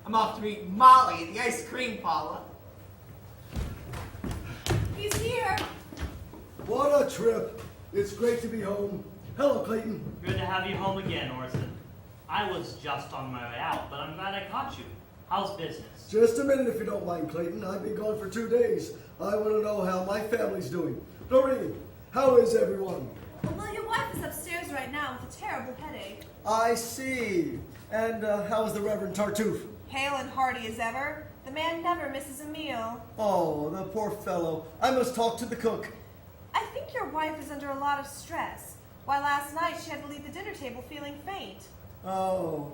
I'm off to meet Molly at the ice cream parlor. He's here. What a trip. It's great to be home. Hello, Clayton. Good to have you home again, Orson. I was just on my way out, but I'm glad I caught you. How's business? Just a minute if you don't mind, Clayton. I've been gone for 2 days. I want to know how my family's doing. Doreen, how is everyone? Well, your wife is upstairs right now with a terrible headache. I see. And how is the Reverend Tartuffe? Hale and hearty as ever. The man never misses a meal. Oh, the poor fellow. I must talk to the cook. I think your wife is under a lot of stress. Why, last night she had to leave the dinner table feeling faint. Oh.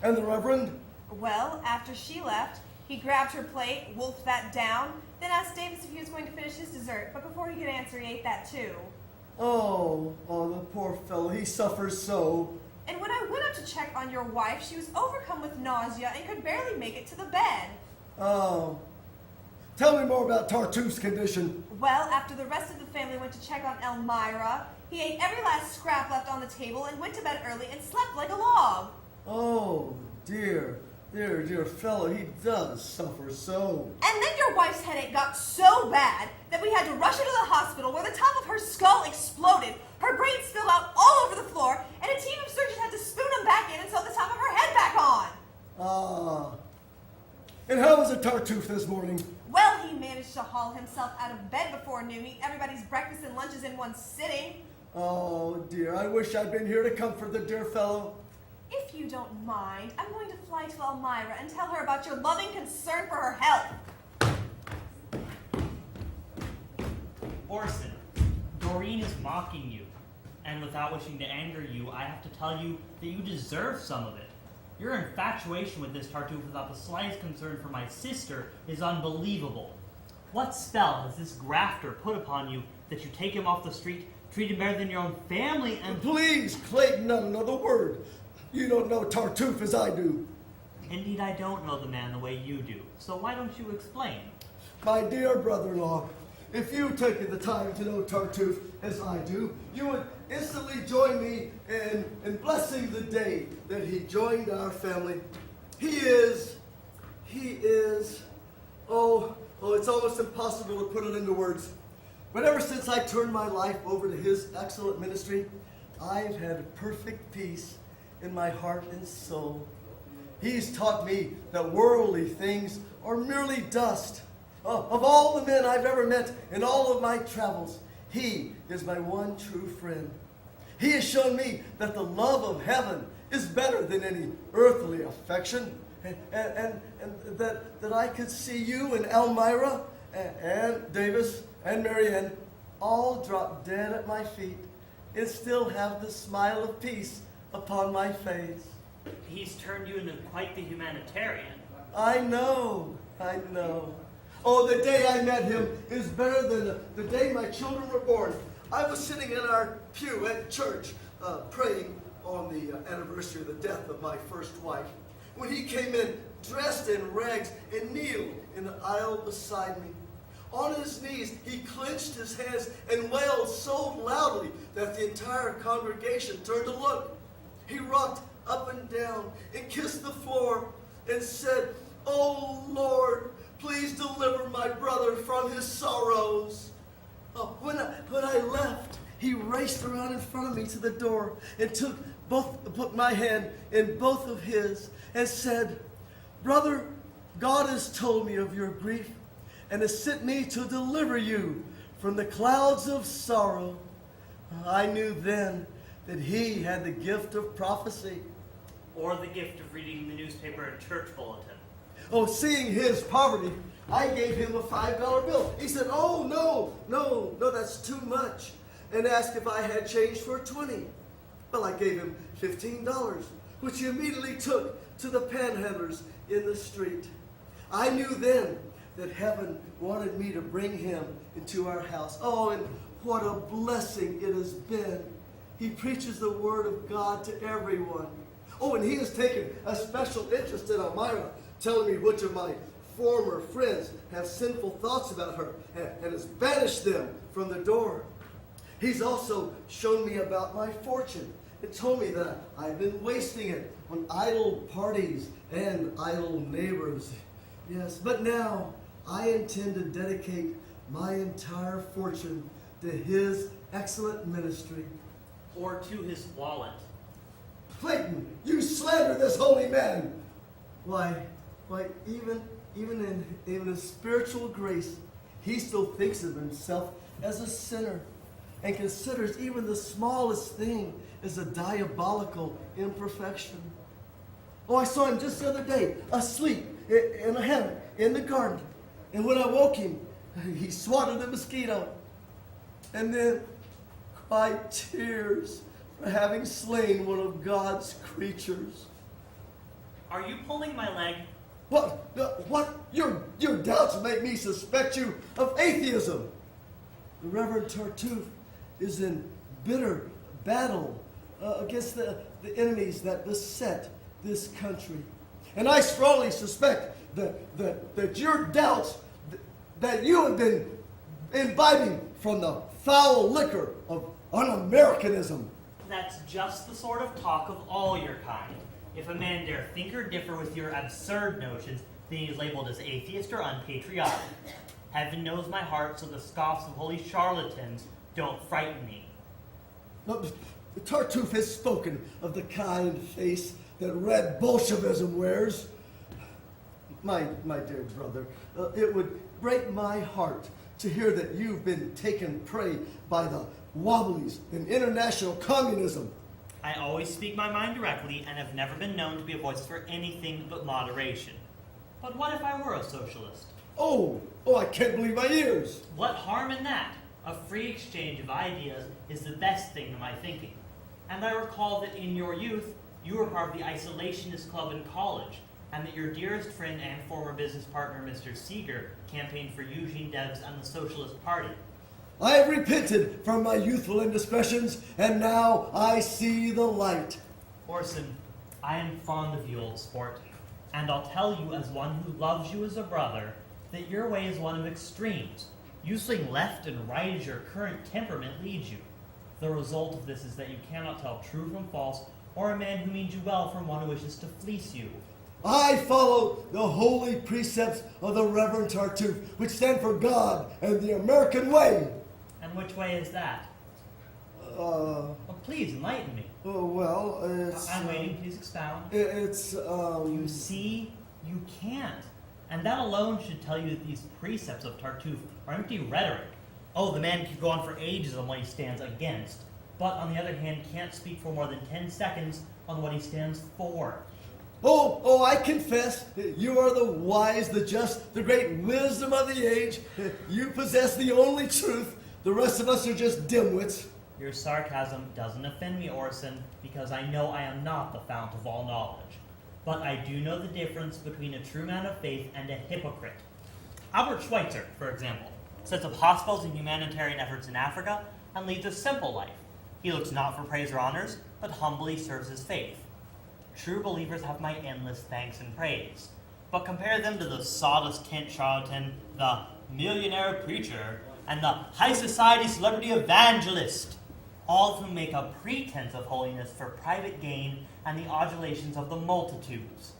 And the Reverend? Well, after she left, he grabbed her plate, wolfed that down, then asked Davis if he was going to finish his dessert, but before he could answer, he ate that too. Oh, the poor fellow. He suffers so. And when I went up to check on your wife, she was overcome with nausea and could barely make it to the bed. Oh. Tell me more about Tartuffe's condition. Well, after the rest of the family went to check on Elmira, he ate every last scrap left on the table and went to bed early and slept like a log. Oh, dear fellow. He does suffer so. And then your wife's headache got so bad that we had to rush her to the hospital where the top of her skull exploded, her brain spilled out all over the floor, and a team of surgeons had to spoon them back in and sew the top of her head back on. Ah. And how was it Tartuffe this morning? Well, he managed to haul himself out of bed before noon, eat everybody's breakfast and lunches in one sitting. Oh, dear. I wish I'd been here to comfort the dear fellow. If you don't mind, I'm going to fly to Elmira and tell her about your loving concern for her health. Orson, Doreen is mocking you. And without wishing to anger you, I have to tell you that you deserve some of it. Your infatuation with this Tartuffe without the slightest concern for my sister is unbelievable. What spell has this grafter put upon you that you take him off the street, treat him better than your own family, and... Please, Clayton, not another word. You don't know Tartuffe as I do. Indeed, I don't know the man the way you do. So why don't you explain? My dear brother-in-law, if you taken the time to know Tartuffe as I do, you would instantly join me in blessing the day that he joined our family. He is, oh, it's almost impossible to put it into words. But ever since I turned my life over to his excellent ministry, I've had perfect peace in my heart and soul. He's taught me that worldly things are merely dust. Of all the men I've ever met in all of my travels, he is my one true friend. He has shown me that the love of heaven is better than any earthly affection, and that I could see you and Elmira and Davis and Marianne all drop dead at my feet and still have the smile of peace upon my face. He's turned you into quite the humanitarian. I know. Oh, the day I met him is better than the day my children were born. I was sitting in our pew at church, praying on the anniversary of the death of my first wife, when he came in dressed in rags and kneeled in the aisle beside me. On his knees, he clenched his hands and wailed so loudly that the entire congregation turned to look. He rocked up and down and kissed the floor and said, "Oh Lord, please deliver my brother from his sorrows." When I left, he raced around in front of me to the door and put my hand in both of his and said, "Brother, God has told me of your grief and has sent me to deliver you from the clouds of sorrow." I knew then that he had the gift of prophecy. Or the gift of reading the newspaper and church bulletin. Oh, seeing his poverty, I gave him a $5 bill. He said, "Oh, no, that's too much," and asked if I had change for 20. Well, I gave him $15, which he immediately took to the panhandlers in the street. I knew then that heaven wanted me to bring him into our house. Oh, and what a blessing it has been. He preaches the word of God to everyone. Oh, and he has taken a special interest in Elmira, telling me which of my former friends have sinful thoughts about her and has banished them from the door. He's also shown me about my fortune and told me that I've been wasting it on idle parties and idle neighbors. Yes, but now I intend to dedicate my entire fortune to his excellent ministry. Or to his wallet. Clayton, you slander this holy man. Why, even in his spiritual grace, he still thinks of himself as a sinner and considers even the smallest thing as a diabolical imperfection. Oh, I saw him just the other day, asleep in a hammock in the garden. And when I woke him, he swatted a mosquito and then cried tears for having slain one of God's creatures. Are you pulling my leg? What? Your doubts make me suspect you of atheism. The Reverend Tartuffe is in bitter battle against the enemies that beset this country. And I strongly suspect that your doubts, that you have been imbibing from the foul liquor of un-Americanism. That's just the sort of talk of all your kind. If a man dare think or differ with your absurd notions, then he is labeled as atheist or unpatriotic. Heaven knows my heart, so the scoffs of holy charlatans don't frighten me. Look, Tartuffe has spoken of the kind face that red Bolshevism wears. My dear brother, it would break my heart to hear that you've been taken prey by the wobblies in international communism. I always speak my mind directly and have never been known to be a voice for anything but moderation. But what if I were a socialist? Oh, I can't believe my ears. What harm in that? A free exchange of ideas is the best thing to my thinking. And I recall that in your youth, you were part of the isolationist club in college, and that your dearest friend and former business partner, Mr. Seeger, campaigned for Eugene Debs and the Socialist Party. I have repented from my youthful indiscretions, and now I see the light. Orson, I am fond of you, old sport, and I'll tell you as one who loves you as a brother, that your way is one of extremes. You swing left and right as your current temperament leads you. The result of this is that you cannot tell true from false, or a man who means you well from one who wishes to fleece you. I follow the holy precepts of the Reverend Tartuffe, which stand for God and the American way. And which way is that? Oh, Please enlighten me. well, it's... I'm waiting, please expound. It's, You see, you can't. And that alone should tell you that these precepts of Tartuffe are empty rhetoric. Oh, the man could go on for ages on what he stands against, but on the other hand can't speak for more than 10 seconds on what he stands for. Oh, I confess, you are the wise, the just, the great wisdom of the age. You possess the only truth. The rest of us are just dimwits. Your sarcasm doesn't offend me, Orson, because I know I am not the fount of all knowledge. But I do know the difference between a true man of faith and a hypocrite. Albert Schweitzer, for example, sets up hospitals and humanitarian efforts in Africa and leads a simple life. He looks not for praise or honors, but humbly serves his faith. True believers have my endless thanks and praise. But compare them to the sawdust tent charlatan, the millionaire preacher, and the high society celebrity evangelist, all of whom make a pretense of holiness for private gain and the adulations of the multitudes.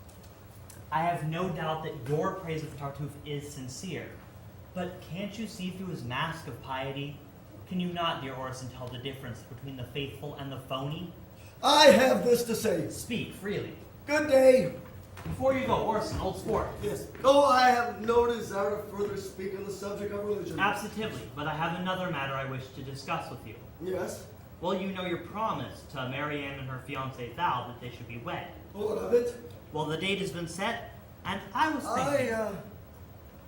I have no doubt that your praise of Tartuffe is sincere, but can't you see through his mask of piety? Can you not, dear Orson, tell the difference between the faithful and the phony? I have this to say. Speak freely. Good day. Before you go, Orson, old sport. Yes. Oh, I have no desire to further speak on the subject of religion. Absolutely, but I have another matter I wish to discuss with you. Yes. Well, you know your promise to Marianne and her fiancé Val that they should be wed. What of it? Well, the date has been set, and I was thinking...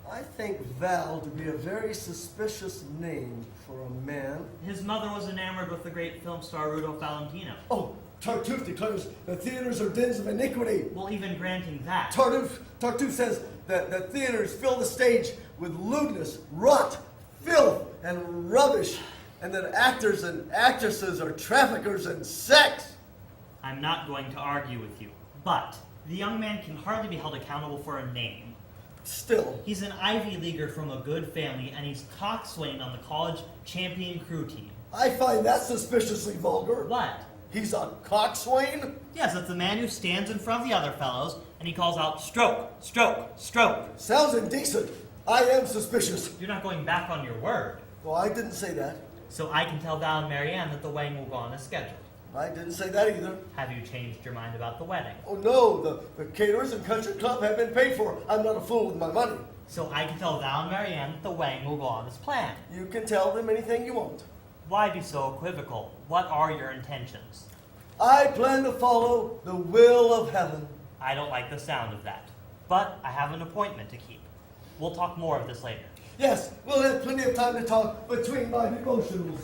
I think Val to be a very suspicious name for a man. His mother was enamored with the great film star Rudolph Valentino. Oh, Tartuffe declares the theaters are dens of iniquity. Well, even granting that... Tartuffe says that the theaters fill the stage with lewdness, rot, filth, and rubbish, and that actors and actresses are traffickers in sex. I'm not going to argue with you, but the young man can hardly be held accountable for a name. Still. He's an Ivy Leaguer from a good family, and he's coxswain on the college champion crew team. I find that suspiciously vulgar. What? He's a coxswain? Yes, it's the man who stands in front of the other fellows and he calls out, stroke, stroke, stroke. Sounds indecent. I am suspicious. You're not going back on your word. Well, I didn't say that. So I can tell Val and Marianne that the wedding will go on as scheduled. I didn't say that either. Have you changed your mind about the wedding? Oh, no. The caterers and country club have been paid for. I'm not a fool with my money. So I can tell Val and Marianne that the wedding will go on as planned. You can tell them anything you want. Why be so equivocal? What are your intentions? I plan to follow the will of heaven. I don't like the sound of that. But I have an appointment to keep. We'll talk more of this later. Yes, we'll have plenty of time to talk between my devotionals.